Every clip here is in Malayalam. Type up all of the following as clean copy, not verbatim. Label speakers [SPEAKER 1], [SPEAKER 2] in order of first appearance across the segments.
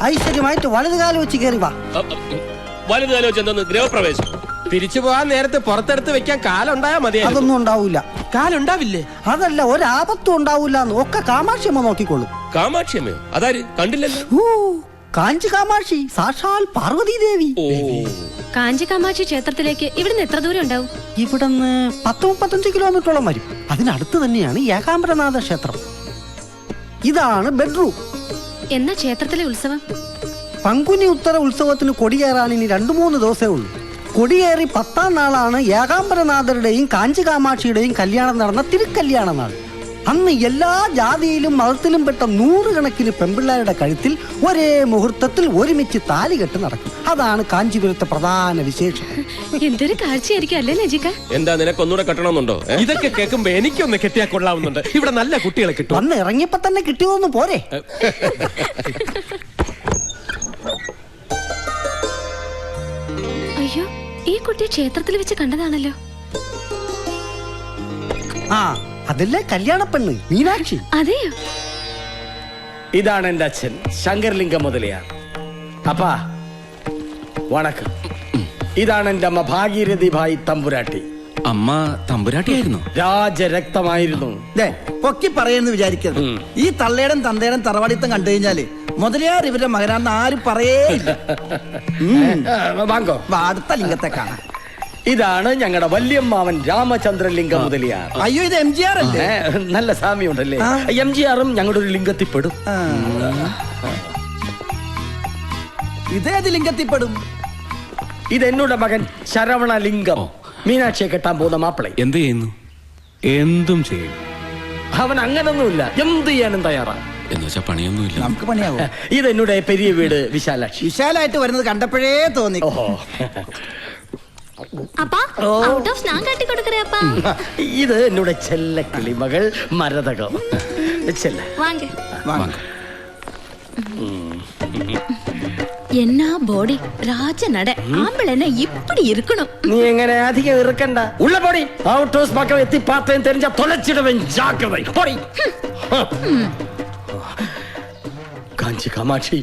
[SPEAKER 1] ഐശ്വര്യമായിട്ട് വലതുകാലം വെച്ച് കയറി വാ.
[SPEAKER 2] വലതുകാലം വെച്ച് എന്തോന്ന് ഗൃഹപ്രവേശം?
[SPEAKER 3] തിരിച്ചു പോകാൻ നേരത്തെ പുറത്തെടുത്ത് വെക്കാൻ കാലുണ്ടായാ മതി.
[SPEAKER 1] അതൊന്നും ഉണ്ടാവൂല.
[SPEAKER 3] കാലുണ്ടാവില്ലേ?
[SPEAKER 1] അതല്ല, ഒരാപത്തും ഉണ്ടാവൂല. ഒക്കെ കാമാക്ഷിയമ്മ നോക്കിക്കോളും.
[SPEAKER 2] കാമാക്ഷിയമ്മയോ? അതാര്? കണ്ടില്ലല്ലോ.
[SPEAKER 1] കാഞ്ചി കാമാക്ഷി, സാക്ഷാൽ പാർവതി ദേവി.
[SPEAKER 4] കാഞ്ചി കാമാക്ഷി ക്ഷേത്രത്തിലേക്ക് ഇവിടുന്ന് എത്ര ദൂരം ഉണ്ടാവും?
[SPEAKER 1] ഇവിടുന്ന് 10-35 കിലോമീറ്ററോളം വരും. അതിനടുത്ത് തന്നെയാണ് ഏകാംബരനാഥ ക്ഷേത്രം. ഇതാണ് ബെഡ്റൂം.
[SPEAKER 4] എന്നാ ക്ഷേത്രത്തിലെ ഉത്സവം?
[SPEAKER 1] പങ്കുനി ഉത്തര ഉത്സവത്തിന് കൊടിയേറാൻ ഇനി 2-3 ദിവസമേ ഉള്ളൂ. കൊടിയേറി 10ാം നാളാണ് ഏകാംബരനാഥരുടെയും കാഞ്ചി കാമാക്ഷിയുടെയും കല്യാണം നടന്ന തിരുക്കല്യാണ നാൾ. അന്ന് എല്ലാ ജാതിയിലും മതത്തിലും പെട്ട 100 കണക്കിന് പെൺപിള്ളേരുടെ കഴുത്തിൽ ഒരേ മുഹൂർത്തത്തിൽ ഒരുമിച്ച് താലികെട്ട് നടക്കും. അതാണ് കാഞ്ചീപുരത്തെ പ്രധാന വിശേഷം.
[SPEAKER 4] എന്തൊരു കാഴ്ചയായിരിക്കും അല്ലേ നജിക?
[SPEAKER 2] എന്താ, നിനക്കൊന്നുകൂടെ കെട്ടണമെന്നുണ്ടോ?
[SPEAKER 3] ഇതൊക്കെ കേൾക്കുമ്പോ എനിക്കൊന്ന് കെട്ടിയാ കൊള്ളാവുന്നുണ്ട്. ഇവിടെ നല്ല കുട്ടികളെ കിട്ടും.
[SPEAKER 1] വന്ന് ഇറങ്ങിയപ്പോ തന്നെ കിട്ടിയതൊന്നും പോരെ.
[SPEAKER 4] അയ്യോ, ഈ കുട്ടിയെ ക്ഷേത്രത്തിൽ വെച്ച് കണ്ടതാണല്ലോ.
[SPEAKER 1] ആ, അതല്ലേ കല്യാണ പെണ്ണ് മീനാക്ഷി.
[SPEAKER 4] അതെയോ?
[SPEAKER 5] ഇതാണ് എന്റെ അച്ഛൻ ശങ്കർലിംഗം മുതലിയാർ. അപ്പാ വണക്കം. ഇതാണ് എന്റെ അമ്മ ഭാഗീരഥി ഭായി തമ്പുരാട്ടി.
[SPEAKER 6] അമ്മ തമ്പുരാട്ടിയായിരുന്നു?
[SPEAKER 5] രാജരക്തമായിരുന്നു.
[SPEAKER 7] പൊക്കി പറയുന്നു വിചാരിക്കരുത്. ഈ തള്ളേടം തന്തേടം തറവാടിത്തം കണ്ടു കഴിഞ്ഞാല് മുതലിയാർ ഇവരുടെ മകനാന്ന് ആരും പറയേ.
[SPEAKER 5] വാങ്ങോ,
[SPEAKER 7] അടുത്ത ലിംഗത്തെ കാണാം.
[SPEAKER 5] ഇതാണ് ഞങ്ങളുടെ വല്യമ്മാവൻ രാമചന്ദ്രലിംഗം മുതലിയാർ.
[SPEAKER 7] അയ്യോ, ഇത് MGR അല്ലേ?
[SPEAKER 5] നല്ല സാമ്യമുണ്ടല്ലേ? MGRും ഞങ്ങളുടെ ഒരു ലിംഗത്തിൽപ്പെടും.
[SPEAKER 7] ഇതേത് ലിംഗത്തിൽപ്പെടും?
[SPEAKER 5] ഇത് എന്നോട് മകൻ ശരവണലിംഗം, മീനാക്ഷിയെ കെട്ടാൻ പോകുന്ന മാപ്പിള.
[SPEAKER 6] എന്ത് ചെയ്യുന്നു? എന്തും ചെയ്യും.
[SPEAKER 5] അവൻ അങ്ങനൊന്നുമില്ല, എന്ത് ചെയ്യാനും തയ്യാറാണ്.
[SPEAKER 6] എന്നുവെച്ചാ പണിയൊന്നുമില്ല.
[SPEAKER 7] നമുക്ക് പണിയാവോ?
[SPEAKER 5] ഇത് എന്നോട് പെരിയ വീട് വിശാലാക്ഷി.
[SPEAKER 7] വിശാലായിട്ട് വരുന്നത് കണ്ടപ്പോഴേ തോന്നി.
[SPEAKER 5] ഓഹോ, ഇത് എന്നോട് ചെല്ല കിളിമകൾ മരതകം. ചെല്ല
[SPEAKER 4] എന്നാ ബോഡി രാജനട ആമ്പിളെന്നെ ഇപ്പടി ഇരിക്കണം.
[SPEAKER 5] നീ എങ്ങനെ അധികം ഇറുക്കണ്ട. ഉള്ള പൊടി ഔട്ട് ഹൗസ് പക്കം എത്തി പാത്തയും തെരഞ്ഞ തൊലച്ചിടവൻ ജാഗ്രത. കാഞ്ചി കാമാക്ഷി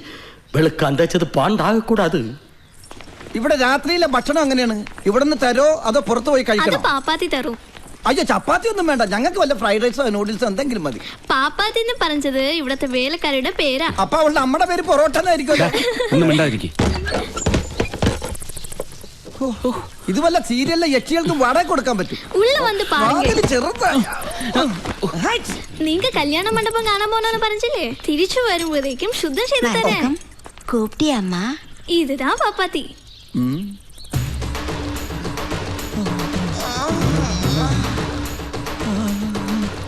[SPEAKER 5] വെളുക്കാൻ തേച്ചത് പാണ്ടാകക്കൂടാത്.
[SPEAKER 7] ഇവിടെ രാത്രിയിലെ ഭക്ഷണം അങ്ങനെയാണ്. ഇവിടുന്ന് തരോ അതോ പുറത്തു പോയി കഴിക്കണം?
[SPEAKER 4] പാപ്പാത്തി തരൂ.
[SPEAKER 7] അയ്യോ, ചപ്പാത്തി ഒന്നും വേണ്ട. ഞങ്ങൾക്ക് വല്ല ഫ്രൈഡ് റൈസോ നൂഡിൽസോ എന്തെങ്കിലും മതി.
[SPEAKER 4] പാപ്പാത്തി എന്ന് പറഞ്ഞത് ഇവിടത്തെ വേലക്കാരുടെ പേരാ.
[SPEAKER 7] അപ്പൊ അവളുടെ അമ്മയുടെ പേര് പൊറോട്ട എന്നായിരിക്കും.
[SPEAKER 6] ഒന്നും മിണ്ടാതിരിക്കും.
[SPEAKER 7] ഇത് വല്ല സീരിയലിലെ യക്ഷികൾക്ക് വാടക കൊടുക്കാൻ പറ്റും.
[SPEAKER 4] ഉള്ള വന്ന് പാരുങ്ക.
[SPEAKER 7] ചെറുതാണ്.
[SPEAKER 4] നിങ്ങക്ക് കല്യാണ മണ്ഡപം കാണാൻ പോണെന്ന് പറഞ്ഞില്ലേ? തിരിച്ചു വരുമ്പോഴേക്കും ശുദ്ധം ചെയ്ത് തരാം.
[SPEAKER 8] കൂപ്പിയമ്മ,
[SPEAKER 4] ഇതാ പാപ്പാത്തി.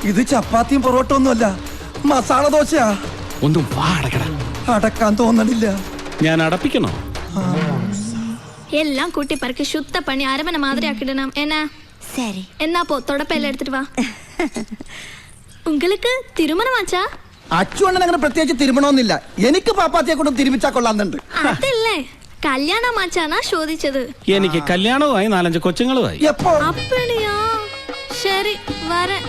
[SPEAKER 7] ഇത് ചപ്പാത്തിയും പൊറോട്ട ഒന്നുമല്ല, മസാല ദോശയാ.
[SPEAKER 6] ഒന്നും വാടകട.
[SPEAKER 7] അടക്കാൻ തോന്നണില്ല.
[SPEAKER 6] ഞാൻ അടപ്പിക്കണോ?
[SPEAKER 4] എല്ലാം കൂട്ടി പറക്കി ശുദ്ധ പണി അരമന മാതിരി ആക്കിടണം. എന്നാ
[SPEAKER 8] சரி.
[SPEAKER 4] എന്നാ പോ, തുടപ്പെല്ലാം എടുത്തിട്ട് വാ. உங்களுக்கு തിരുമണമാച്ചാ?
[SPEAKER 7] അച്ചുവണ്ണൻ അങ്ങനെ പ്രത്യേകിച്ച് തിരുമണമെന്നില്ല. എനിക്ക് പാപ്പാത്തിയെ കൊണ്ട് തിരുമിച്ചാ കൊള്ളാന്നുണ്ട്.
[SPEAKER 4] അതല്ലേ കല്യാണമാച്ചാനാ ചോദിച്ചത്.
[SPEAKER 6] എനിക്ക് കല്യാണവുമായി 4-5 കൊച്ചുങ്ങളുമായി.
[SPEAKER 7] എപ്പോ?
[SPEAKER 4] അപ്പടിയാ, ശരി വരെ.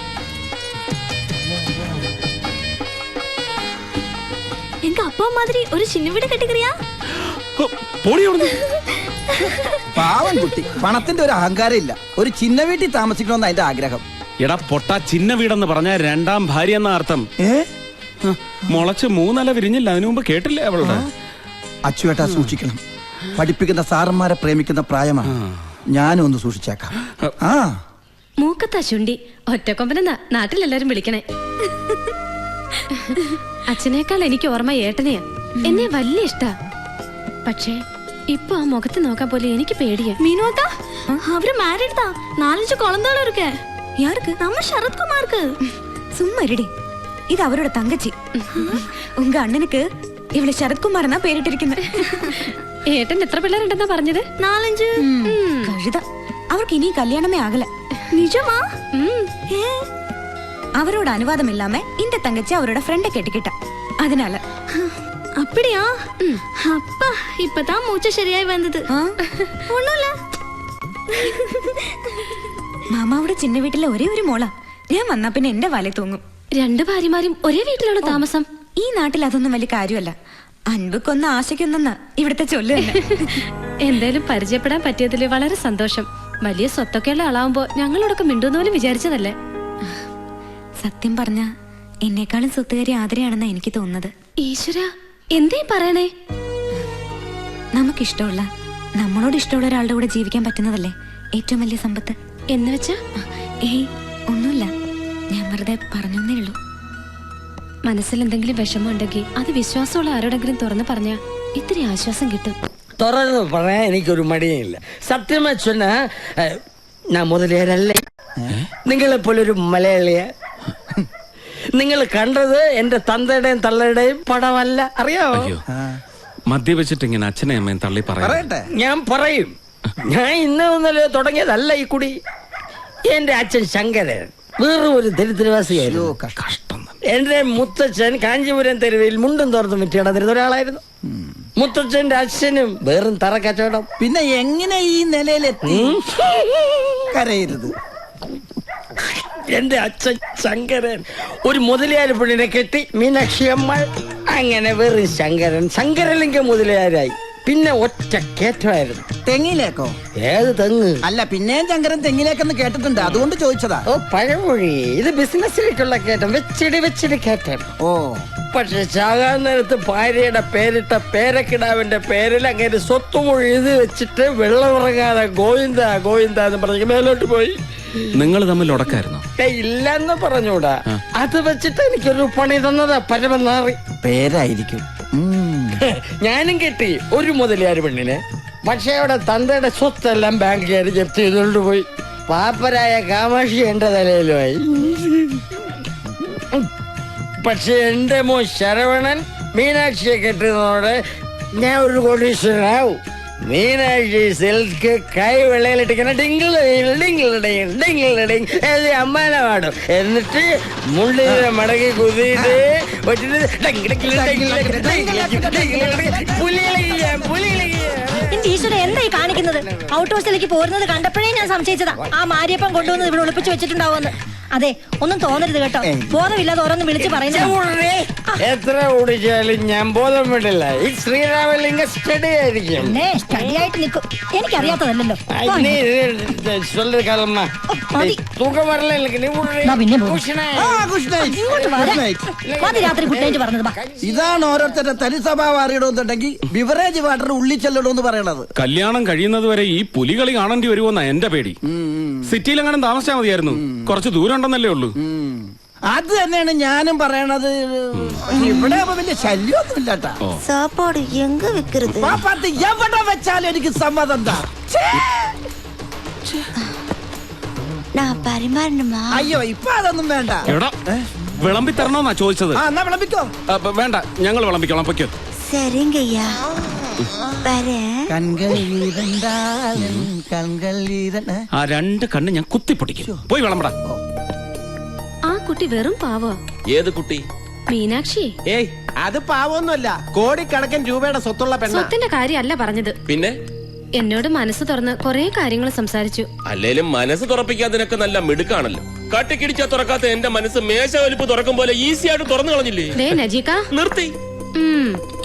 [SPEAKER 4] எங்க அப்பா மாதிரி ஒரு சின்ன வீடு கட்டிக்கிறியா?
[SPEAKER 7] പാവൻ കുട്ടി, പണത്തിന്റെ ഒരു അഹങ്കാരം ഇല്ല. ഒരു ചിന്ന വീട്ടിൽ താമസിക്കണമെന്ന് അതിന്റെ ആഗ്രഹം.
[SPEAKER 6] എടാ പൊട്ട, ചിന്ന വീടെന്ന് പറഞ്ഞ 2ാം ഭാര്യ എന്ന അർത്ഥം. മുളച്ച് 3 ഇല വിരിഞ്ഞില്ല. അതിനു മുമ്പ് കേട്ടില്ലേ അവളുടെ?
[SPEAKER 7] അച്ചുവേട്ടാ സൂക്ഷിക്കണം. പഠിപ്പിക്കുന്ന സാറന്മാരെ പ്രേമിക്കുന്ന പ്രായമാണ്. ഞാനും ഒന്ന് സൂക്ഷിച്ചേക്കാം.
[SPEAKER 4] മൂക്കത്താ ചുണ്ടി ഒറ്റക്കൊമ്പനെന്നാ നാട്ടിലെല്ലാരും വിളിക്കണേ. അച്ഛനേക്കാൾ എനിക്ക് ഓർമ്മ ഏട്ടനെയാ. എന്നെ വലിയ ഇഷ്ടാ. പക്ഷേ ഇപ്പൊ ആ മുഖത്ത് നോക്കാൻ പോലെ എനിക്ക് പേടിയാ. മീനോത്താ, അവര് മാരീഡ് தான். 4-5 குழந்தைகளும் இருக்கு. யாருக்கு? நம்ம சரத்குமாருக்கு.
[SPEAKER 8] சும்மா இருடி. இது அவரோட தங்கச்சி. உங்க அண்ணனுக்கு இவளை சரத்குமார்னா പേരിട്ടിരിക്കുന്നത്.
[SPEAKER 4] ഏട്ടൻ എത്ര പിള്ളേരുണ്ടെന്നാ പറഞ്ഞത്? 4-5.
[SPEAKER 8] കഴുത. അവർക്ക് ഇനി കല്യാണമേ ആകല.
[SPEAKER 4] நிஜமா?
[SPEAKER 8] அவரோட அனுவாதம் இல்லாம இந்த தங்கச்சி அவரோட ஃப்ரெண்ட கெட்டிக்கிட்டா. அதனால
[SPEAKER 4] அப்படியா? அப்பா இப்பதான் மூச்சு சரியாய் வந்தது. ஒண்ணுல
[SPEAKER 8] മാമാവിടെ ചിന്ന വീട്ടിലെ ഒരേ ഒരു മോളാ. ഞാൻ വന്നാ പിന്നെ എന്റെ വാലേ തൂങ്ങും.
[SPEAKER 4] 2 ഭാര്യമാരും ഒരേ വീട്ടിലാണ് താമസം.
[SPEAKER 8] ഈ നാട്ടിൽ അതൊന്നും വലിയ കാര്യമല്ല. അൻപക്കൊന്ന് ആശയ്ക്കൊന്നെന്ന് ഇവിടുത്തെ ചൊല്ല് തന്നെ.
[SPEAKER 4] എന്തായാലും പരിചയപ്പെടാൻ പറ്റിയതിൽ വളരെ സന്തോഷം. വലിയ സ്വത്തൊക്കെയുള്ള ആളാവുമ്പോ ഞങ്ങളോടൊക്കെ മിണ്ടുന്ന പോലും വിചാരിച്ചതല്ലേ.
[SPEAKER 8] സത്യം പറഞ്ഞ എന്നെക്കാളും സ്വത്തുകാരി ആദരയാണെന്നാ എനിക്ക് തോന്നുന്നത്.
[SPEAKER 4] ഈശ്വര, എന്തേ പറയണേ?
[SPEAKER 8] നമുക്കിഷ്ടമുള്ള, നമ്മളോട് ഇഷ്ടമുള്ള ഒരാളുടെ കൂടെ ജീവിക്കാൻ പറ്റുന്നതല്ലേ ഏറ്റവും വലിയ സമ്പത്ത്.
[SPEAKER 4] എന്ന് വെച്ചാ?
[SPEAKER 8] ഏയ് ഒന്നുമില്ല, ഞാൻ വെറുതെ പറഞ്ഞേ ഉള്ളൂ.
[SPEAKER 4] മനസ്സിൽ എന്തെങ്കിലും വിഷമം ഉണ്ടെങ്കിൽ അത് വിശ്വാസമുള്ള ആരോടെങ്കിലും തുറന്നു പറഞ്ഞാ ഇത്തിരി ആശ്വാസം കിട്ടും.
[SPEAKER 5] തുറന്ന് പറയാൻ എനിക്കൊരു മടിയില്ല. സത്യമാ சொன்னா ഞാൻ മുതലേരല്ല, നിങ്ങളെപ്പോലൊരു മലയാളിയെ. നിങ്ങൾ കണ്ടത് എന്റെ തന്തയുടെയും തള്ളയുടെയും പടമല്ല, അറിയാമോ?
[SPEAKER 6] അയ്യോ, മദ്യപിച്ചിട്ട് ഇങ്ങനെ അച്ഛനെ അമ്മയും തള്ളി പറയാം.
[SPEAKER 7] പറയട്ടെ.
[SPEAKER 5] ഞാൻ പറയും. ഞാൻ ഇന്നലെ തുടങ്ങിയതല്ല ഈ കുടി. എന്റെ അച്ഛൻ ശങ്കരൻ വേറെ ഒരു ദരിദ്രവാസിയായിരുന്നു.
[SPEAKER 6] കഷ്ടം.
[SPEAKER 5] എന്റെ മുത്തച്ഛൻ കാഞ്ചീപുരം തെരുവിൽ മുണ്ടും തോർത്തും വിറ്റിടന്നിരുന്ന ഒരാളായിരുന്നു. മുത്തച്ഛന്റെ അച്ഛനും വേറും തറ കച്ചവടം.
[SPEAKER 7] പിന്നെ എങ്ങനെ ഈ നിലയിലെത്തി? കരയരുത്.
[SPEAKER 5] എന്റെ അച്ഛൻ ശങ്കരൻ ഒരു മുതലയാർ പെണ്ണിനെ കെട്ടി, മീനാക്ഷി അമ്മ. അങ്ങനെ വെറും ശങ്കരലിംഗം മുതലയാരായി. പിന്നെ ഒറ്റ കയറ്റമായിരുന്നു.
[SPEAKER 7] തെങ്ങിലേക്കോ?
[SPEAKER 5] ഏത് തെങ്ങ്?
[SPEAKER 7] അല്ല, പിന്നെയും ശങ്കരൻ തെങ്ങിലേക്കെന്ന് കേട്ടിട്ടുണ്ട്, അതുകൊണ്ട് ചോദിച്ചതാ.
[SPEAKER 5] ഓ, പഴമൊഴി. ഇത് ബിസിനസ്സിലേക്കുള്ള കയറ്റം, വെച്ചിടി കയറ്റം.
[SPEAKER 7] ഓ,
[SPEAKER 5] പക്ഷെ ചാകാൻ നേരത്ത് ഭാര്യയുടെ പേരിട്ട പേരക്കിടാവിന്റെ പേരിൽ അങ്ങനെ സ്വത്തുമൊഴി ഇത് വെച്ചിട്ട് വെള്ളമിറങ്ങാതെ ഗോവിന്ദ ഗോവിന്ദ എന്ന് പറഞ്ഞ് മേലോട്ട് പോയി.
[SPEAKER 6] നിങ്ങൾ തമ്മിൽ ഉടക്കായിരുന്നോ?
[SPEAKER 5] ഇല്ലെന്ന് പറഞ്ഞൂടാ. അത് വെച്ചിട്ട് എനിക്കൊരു പണി തന്നതാ പരമനാറി.
[SPEAKER 7] പേരായിരിക്കും.
[SPEAKER 5] ഞാനും കെട്ടി ഒരു മുതലയാർ പെണ്ണിനെ. പക്ഷെ അവിടെ തന്തയുടെ സ്വത്തെല്ലാം ബാങ്കുകാർ ജപ്തി ചെയ്തുകൊണ്ട് പോയി. പാപ്പരായ കാമാക്ഷി എന്റെ തലയിലുമായി. പക്ഷെ എന്റെ മോ ശരവണൻ മീനാക്ഷിയെ കെട്ടുന്നതോടെ ഞാൻ ഒരു കോടീശ്വരനാവും. മീനാക്ഷി സിൽക്ക് കൈ വെള്ളയിലിട്ടിങ്ങനെ അമ്മാനെ പാടും. എന്നിട്ട് മുള്ളിനെ മടക്കി കുതിയിട്ട്
[SPEAKER 9] എന്റെ ഈശ്വര, എന്തായി കാണിക്കുന്നത്? ഔട്ട് ഹൗസിലേക്ക് പോരുന്നത് കണ്ടപ്പോഴേ ഞാൻ സംശയിച്ചതാ ആ മാരിയപ്പം കൊണ്ടുവന്ന് ഇവിടെ ഒളിപ്പിച്ചു വെച്ചിട്ടുണ്ടാവുമെന്ന്. അതെ, ഒന്നും തോന്നരുത് കേട്ടോ. ബോധമില്ലാതെ ഓരോന്ന് വിളിച്ച് പറയുന്നത്.
[SPEAKER 5] എത്ര ഓടിച്ചാലും ഞാൻ ബോധം വിടില്ല. ഈ ശ്രീരാമലിംഗ സ്റ്റഡി ആയിരിക്കും.
[SPEAKER 9] സ്റ്റഡി ആയിട്ട് നിൽക്കും. എനിക്കറിയാത്തതല്ലോ.
[SPEAKER 5] തൂക്കം വരല.
[SPEAKER 9] രാത്രി കുട്ടേറ്റ് പറഞ്ഞത്.
[SPEAKER 7] ഇതാണ് ഓരോരുത്തരുടെ തനി സ്വഭാവം അറിയണമെന്നുണ്ടെങ്കിൽ ബിവറേജ് വാട്ടർ ഉള്ളിൽ ചെല്ലണമെന്ന് പറയണത്.
[SPEAKER 6] കല്യാണം കഴിയുന്നത് വരെ ഈ പുലികളി കാണേണ്ടി വരുമോന്നാ എന്റെ പേടി. സിറ്റിയിലെങ്ങനെ താമസിച്ചാൽ മതിയായിരുന്നു, കുറച്ച് ദൂരം ഉണ്ടെന്നല്ലേ ഉള്ളൂ.
[SPEAKER 7] അത് തന്നെയാണ് ഞാനും പറയണത്. ഇവിടെ വലിയ ശല്യമൊന്നും ഇല്ലാട്ടാ.
[SPEAKER 9] സാപ്പാട് എങ്ക വെക്കരുത്.
[SPEAKER 7] പാപ്പാത്ത് എവിടെ വെച്ചാലും എനിക്ക് സമ്മതം എന്താ? അയ്യോ, ഇപ്പൊ അതൊന്നും വേണ്ട.
[SPEAKER 6] എടാ, വിളമ്പി തരണോന്നാ ചോദിച്ചത്.
[SPEAKER 7] എന്നാ വിളമ്പിക്കോ.
[SPEAKER 6] വേണ്ട, ഞങ്ങൾ വിളമ്പിക്കോളാം. പൊയ്ക്കോ.
[SPEAKER 9] சரிங்கய்யா.
[SPEAKER 6] ആ രണ്ട് കണ്ണ് ഞാൻ കുത്തിപ്പൊട്ടിക്കും. പോയി വിളമ്പടാ.
[SPEAKER 4] ആ കുട്ടി വെറും പാവോ.
[SPEAKER 2] ഏത് കുട്ടി?
[SPEAKER 4] മീനാക്ഷി.
[SPEAKER 3] ഏയ്, അത് പാവൊന്നുമല്ല, കോടിക്കണക്കിന് രൂപയുടെ സ്വത്തുള്ള പെണ്ണ.
[SPEAKER 4] സ്വത്തിന്റെ കാര്യമല്ല പറഞ്ഞത്.
[SPEAKER 2] പിന്നെ
[SPEAKER 4] എന്നോട് മനസ്സ് തുറന്ന് കുറെ കാര്യങ്ങൾ സംസാരിച്ചു.
[SPEAKER 2] അല്ലേലും മനസ്സ് തുറപ്പിക്കാതിനൊക്കെ നല്ല മിടുക്കാണല്ലോ. കട്ടിക്കിടിച്ചാ തുറക്കാത്ത എന്റെ മനസ്സ് മേശ വലിപ്പ് തുറക്കും പോലെ ഈസി ആയിട്ട് തുറന്നു കളഞ്ഞില്ലേ?
[SPEAKER 4] ദേ നജീക്ക,
[SPEAKER 2] നിർത്തി.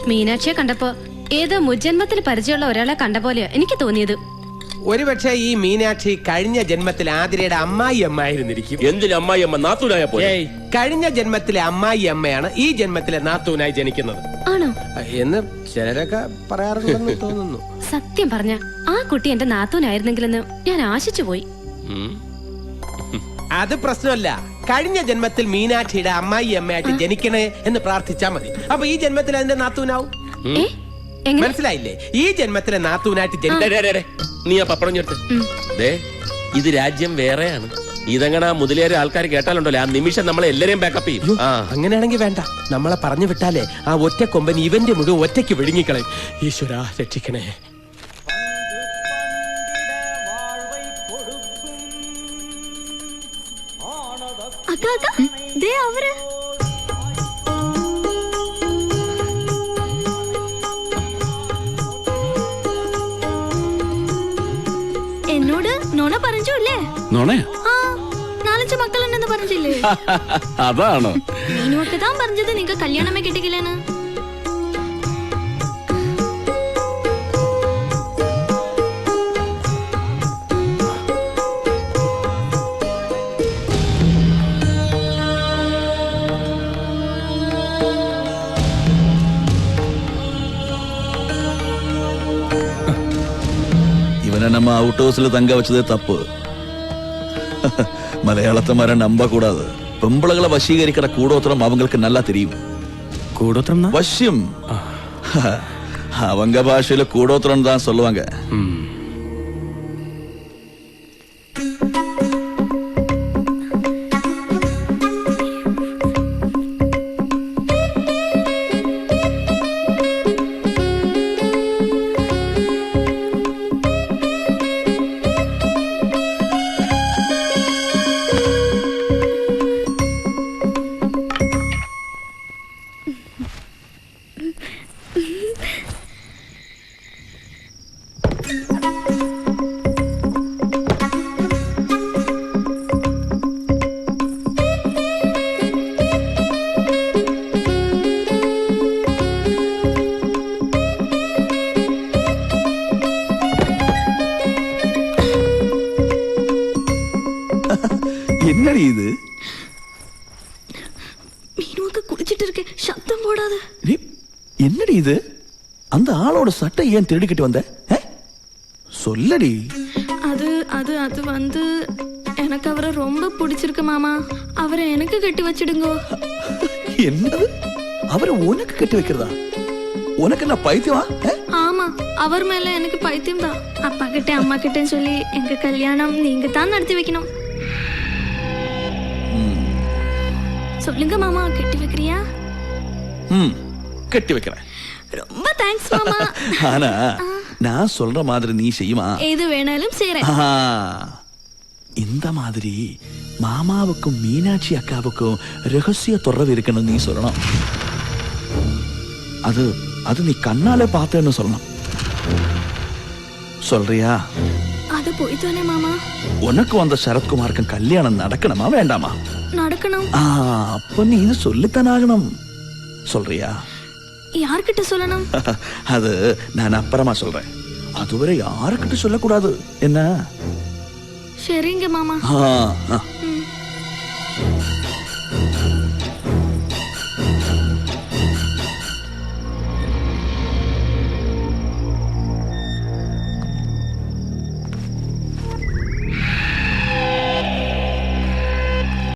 [SPEAKER 4] മീനാക്ഷിയെ കണ്ടപ്പോ ഏതോ മുജ്ജന്മത്തിൽ പരിചയമുള്ള ഒരാളെ കണ്ട പോലെയാ എനിക്ക് തോന്നിയത്.
[SPEAKER 3] ഒരുപക്ഷെ ഈ മീനാക്ഷി കഴിഞ്ഞ ജന്മത്തിൽ ആതിരയുടെ അമ്മായി അമ്മായിരുന്നിരിക്കും.
[SPEAKER 2] എന്തിന് അമ്മായി അമ്മ നാത്തൂനായ പോലെ?
[SPEAKER 3] ഏയ്, കഴിഞ്ഞ ജന്മത്തിലെ അമ്മായി അമ്മയാണ് ഈ ജന്മത്തിലെ നാത്തൂനായി ജനിക്കുന്നത്
[SPEAKER 4] ആണോ
[SPEAKER 3] എന്ന് ചിലരൊക്കെ പറയാറുണ്ടെന്ന് തോന്നുന്നു.
[SPEAKER 4] സത്യം പറഞ്ഞ ആ കുട്ടി എന്റെ നാത്തൂനായിരുന്നെങ്കിലെന്ന് ഞാൻ ആശിച്ചു പോയി.
[SPEAKER 3] അത് പ്രശ്നമല്ല. കഴിഞ്ഞ ജന്മത്തിൽ മീനാക്ഷിയുടെ അമ്മായി അമ്മയായിട്ട് ജനിക്കണേ എന്ന് പ്രാർത്ഥിച്ചാ മതി. അപ്പൊ ഈ ജന്മത്തിൽ അതിന്റെ നാത്തൂനാവും.
[SPEAKER 4] ഏ, എങ്ങനെ?
[SPEAKER 3] മനസ്സിലായില്ലേ? ഈ ജന്മത്തിലെ നാത്തൂനായിട്ട്
[SPEAKER 2] നീ ആ പപ്പടം ഞെട്ട്. ദേ, ഇത് രാജ്യം വേറെയാണ്. ഇതങ്ങനെ മുതലേറെ ആൾക്കാർ കേട്ടാലുണ്ടല്ലോ, ആ നിമിഷം നമ്മളെ എല്ലാരെയും ബാക്കപ്പ് ചെയ്യും.
[SPEAKER 3] അങ്ങനെയാണെങ്കിൽ വേണ്ട. നമ്മളെ പറഞ്ഞു വിട്ടാലേ ആ ഒറ്റ കൊമ്പൻ ഇവന്റെ മുഴുവൻ ഒറ്റയ്ക്ക് വിഴുങ്ങിക്കളയും. ഈശ്വരാ രക്ഷിക്കണേ.
[SPEAKER 4] എന്നോട് നോണ പറഞ്ഞു അല്ലേ?
[SPEAKER 6] നോണയാ?
[SPEAKER 4] 4-5 മക്കളുണ്ടെന്ന് പറഞ്ഞില്ലേ?
[SPEAKER 6] അതാണോ?
[SPEAKER 4] മീനുവൊക്കെ താൻ പറഞ്ഞത് നിങ്ങക്ക് കല്യാണമേ കിട്ടിക്കില്ലെന്ന്.
[SPEAKER 7] இவனை நம்ம அவுட் ஹவுஸ்ல தங்க வச்சதே தப்பு. மலையாளத்தை மாதிரி நம்ப கூடாது. பொம்பளைகளை வசீகரிக்கிற கூடோத்திரம் அவங்களுக்கு நல்லா தெரியும்.
[SPEAKER 6] கூடோத்திரம்
[SPEAKER 7] வசியம் அவங்க பாஷையில கூடோத்திரம் தான் சொல்லுவாங்க. என்னடி இது?
[SPEAKER 4] மீனுவொക്കെ குளிச்சிட்டு இருக்கு, சத்தம் போடாத.
[SPEAKER 7] என்னடி இது? அந்த ஆளோட சட்டை ஏன் திருடிக்கிட்டு வந்த? சொல்லடி.
[SPEAKER 4] அது அது அது வந்து எனக்கு அவரை ரொம்ப பிடிச்சிருக்கு மாமா. அவரை எனக்கு கட்டி வச்சிடுங்கோ.
[SPEAKER 7] என்னது? அவரை உனக்கு கட்டி வைக்கிறதா? உனக்கு என்ன பைத்தியமா?
[SPEAKER 4] ஆமா, அவர் மேல எனக்கு பைத்தியம் தான். அப்பா கிட்ட அம்மா கிட்ட சொல்லி எங்க கல்யாணம் நீங்க தான் நடத்தி வைக்கணும். சொல்லுங்க மாமா, கட்டி வைக்கிறியா?
[SPEAKER 7] கட்டி வைக்கிறேன்.
[SPEAKER 4] ரொம்ப தேங்க்ஸ் மாமா.
[SPEAKER 7] ஆனா நான் சொல்ற மாதிரி நீ செய்யுமா?
[SPEAKER 4] எது வேணாலும் செய்றேன்.
[SPEAKER 7] இந்த மாதிரி மாமாவுக்கும் மீனாட்சி அக்காவுக்கும் ரகசிய தொடர்பு இருக்குன்னு நீ சொல்லணும். அது அது நீ கண்ணால பார்த்தேன்னு சொல்லணும். சொல்றியா?
[SPEAKER 4] அது போய் தானே மாமா.
[SPEAKER 7] உனக்கு வந்த சரத்குமாருக்கும் கல்யாணம் நடக்கணுமா வேண்டாமா?
[SPEAKER 4] நடக்கணும்.
[SPEAKER 7] அப்ப நீ இது சொல்லித்தான் ஆகணும். சொல்றியா?
[SPEAKER 4] யார்கிட்ட சொல்லணும்?
[SPEAKER 7] அது நான் அப்புறமா சொல்றேன். அதுவரை யாருக்கிட்ட சொல்லக்கூடாது என்ன?
[SPEAKER 4] சரிங்க மாமா.